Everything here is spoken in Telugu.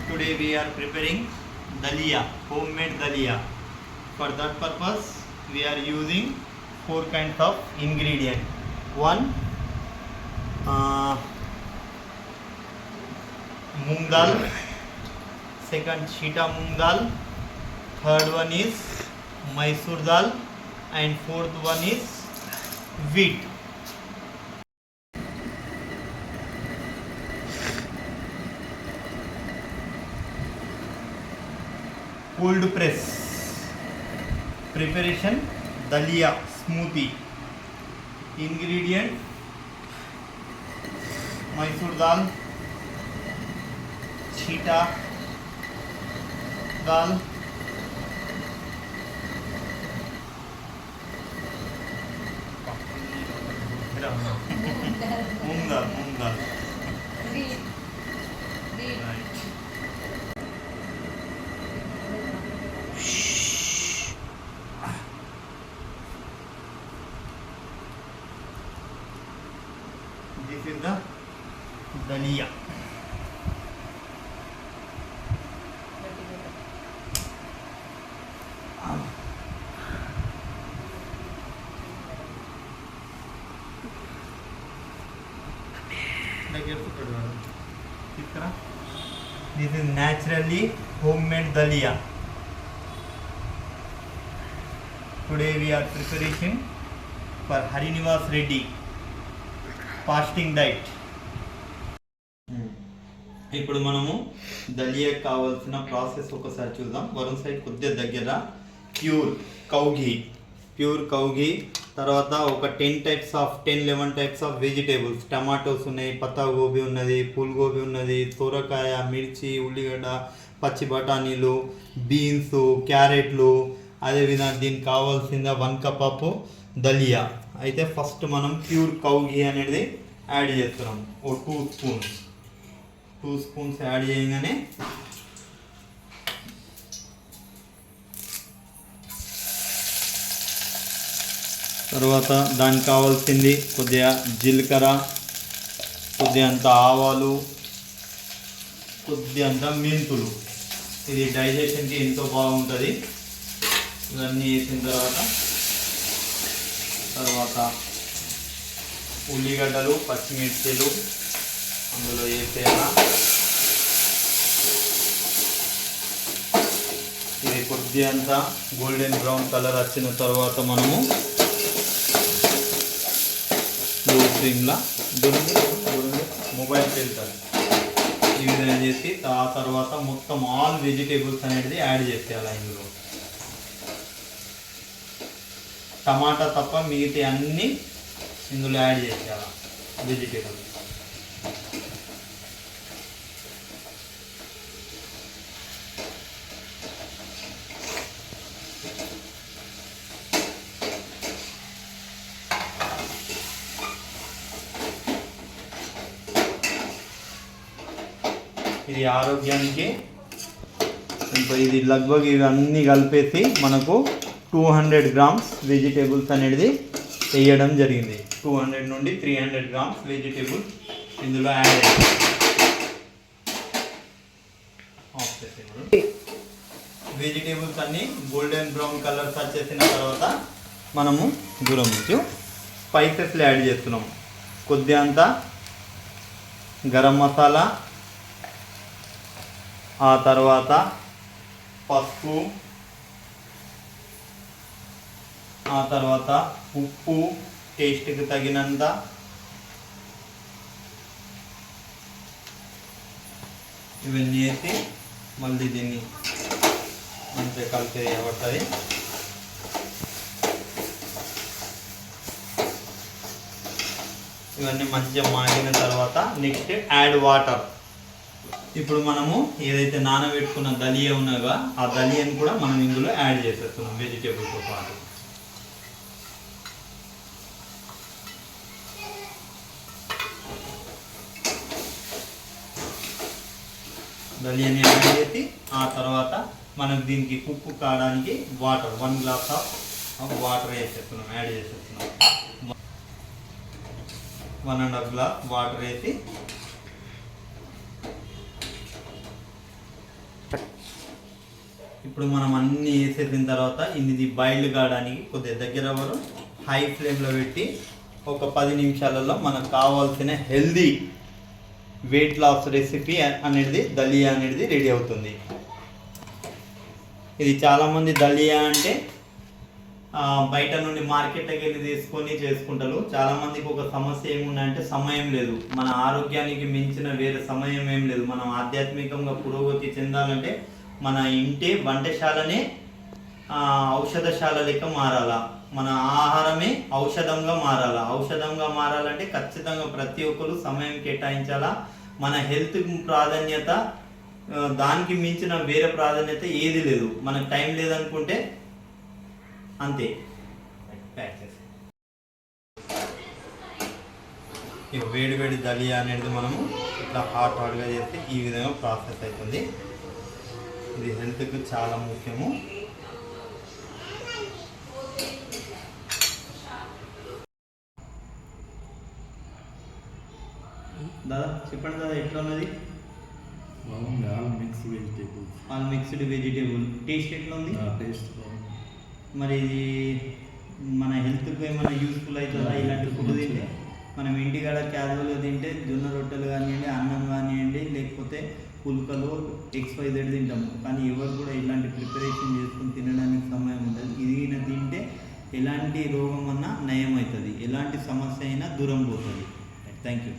Today we are preparing dalia, homemade dalia. For that purpose we are using four kinds of ingredient. One moong dal, second cheetah moong dal, third one is Mysore dal, and fourth one is wheat. Cold press preparation dalia smoothie. Ingredient Mysore dal, cheetah dal, moong dal. Right. This is the dalia. This is naturally homemade dalia. Today we are preparing for Harinivas Reddy fasting diet. ఇప్పుడు మనము దలియా కావాల్సిన ప్రాసెస్ ఒకసారి చూద్దాం. వరుణ్ సైడ్ కొద్దిగా దగ్గర ప్యూర్ కౌ ఘీ, తర్వాత ఒక 10-11 టైప్స్ ఆఫ్ వెజిటేబుల్స్. టమాటోస్ ఉన్నాయి, పత్తా గోబీ ఉన్నది, ఫుల్ గోబీ ఉన్నది, సొరకాయ, మిర్చి, ఉల్లిగడ్డ, పచ్చి బఠానీలు, బీన్స్, క్యారెట్లు. అదేవిధంగా దీనికి కావాల్సింది 1 కప్ ఆఫ్ దలియా. అయితే ఫస్ట్ మనం ప్యూర్ కౌ ఘీ అనేది యాడ్ చేస్తున్నాం. ఓ 2 స్పూన్స్ యాడ్ చేయగానే తర్వాత దానికి కావాల్సింది కొద్దిగా జీలకర్ర, కొద్దిగంత ఆవాలు, కొద్దిగంత మెంతులు. ఇది డైజెషన్కి ఎంతో బాగుంటుంది. ఇవన్నీ వేసిన తర్వాత ఉల్లిగడ్డలు, పచ్చిమిర్చిలు అందులో వేసేయాల. ఇది కొద్దిగంత గోల్డెన్ బ్రౌన్ కలర్ వచ్చిన తర్వాత మనము లో ఫ్లేమ్లో మొబైల్ వెళ్తారు ఈ విధంగా చేసి ఆ తర్వాత మొత్తం ఆల్ వెజిటేబుల్స్ అనేది యాడ్ చేసేయాలి. ఇందులో టమాటా తప్ప మిగతా అన్నీ ఇందులో యాడ్ చేసేయాలి వెజిటేబుల్స్. ఇది ఆరోగ్యానికి ఇది లగ్భగ్ ఇవన్నీ కలిపేసి మనకు 200 గ్రామ్స్ వెజిటేబుల్స్ అనేది వేయడం జరిగింది. 200 నుండి 300 గ్రామ్స్ వెజిటేబుల్స్ ఇందులో యాడ్ అయ్యాయి. వెజిటేబుల్స్ అన్నీ గోల్డెన్ బ్రౌన్ కలర్స్ వచ్చేసిన తర్వాత మనము దూరం నుంచి స్పైసెస్లు యాడ్ చేస్తున్నాం. కొద్దిగంత గరం మసాలా, ఆ తర్వాత పసుపు, ఆ తర్వాత ఉప్పు టేస్ట్కి తగినంత, ఇవన్నీ వేసి మళ్ళీ దీన్ని మంచిగా కలిపి వేయబడుతుంది. ఇవన్నీ మంచిగా మాగిన తర్వాత నెక్స్ట్ యాడ్ వాటర్. ఇప్పుడు మనము ఏదైతే నానబెట్టుకున్న దలియా ఉన్నదో ఆ దలియాని కూడా మనం ఇందులో యాడ్ చేసేస్తున్నాం వెజిటేబుల్తో పాటు. దలియాని యాడ్ చేసి ఆ తర్వాత మనం దీనికి ఉప్పు కావడానికి వాటర్ 1 గ్లాస్ ఆఫ్ వాటర్ వేసేస్తున్నాం, యాడ్ చేసేస్తున్నాం. 1.5 గ్లాస్ వాటర్ వేసి ఇప్పుడు మనం అన్నీ వేసేసిన తర్వాత ఇది బాయిల్డ్ కావడానికి కొద్దిగా దగ్గర వరకు హై ఫ్లేమ్లో పెట్టి ఒక 10 నిమిషాలలో మనకు కావాల్సిన హెల్దీ వెయిట్ లాస్ రెసిపీ అనేది దలియా అనేది రెడీ అవుతుంది. ఇది చాలామంది దలియా అంటే బయట నుండి మార్కెట్కి వెళ్ళి తీసుకొని చేసుకుంటారు. చాలామందికి ఒక సమస్య ఏముందంటే సమయం లేదు. మన ఆరోగ్యానికి మించిన వేరే సమయం ఏం లేదు. మనం ఆధ్యాత్మికంగా పురోగతి చెందాలంటే మన ఇంటి వంటశాలనే ఔషధశాల లెక్క మారాలా. మన ఆహారమే ఔషధంగా మారాలా. ఔషధంగా మారాలంటే ఖచ్చితంగా ప్రతి ఒక్కరు సమయం కేటాయించాలా. మన హెల్త్ ప్రాధాన్యత, దానికి మించిన వేరే ప్రాధాన్యత ఏది లేదు. మనకు టైం లేదనుకుంటే అంతే. ప్యాక్ చేసి ఇక వేడి వేడి దలియా అనేది మనము ఇట్లా హాట్గా చేస్తే ఈ విధంగా ప్రాసెస్ అవుతుంది. ఇది హెల్త్కి చాలా ముఖ్యము. దాదా చెప్పండి దాదా, ఎట్లా ఉన్నది? ఆల్ మిక్స్డ్ వెజిటేబుల్ టేస్ట్ ఎట్లా ఉంది? టేస్ట్ మరి ఇది మన హెల్త్కి ఏమైనా యూస్ఫుల్ అవుతుందా ఇలాంటి ఫుడ్ తింటే? మనం ఇంటికాడ క్యాజువల్గా తింటే జొన్న రొట్టెలు కానివ్వండి, అన్నం కానివ్వండి, లేకపోతే పుల్కలు XYZ తింటాము. కానీ ఎవరు కూడా ఇలాంటి ప్రిపరేషన్ చేసుకొని తినడానికి సమయం ఉండదు. ఇది తింటే ఎలాంటి రోగం అన్నా నయం అవుతుంది, ఎలాంటి సమస్య అయినా దూరం పోతుంది. Thank you.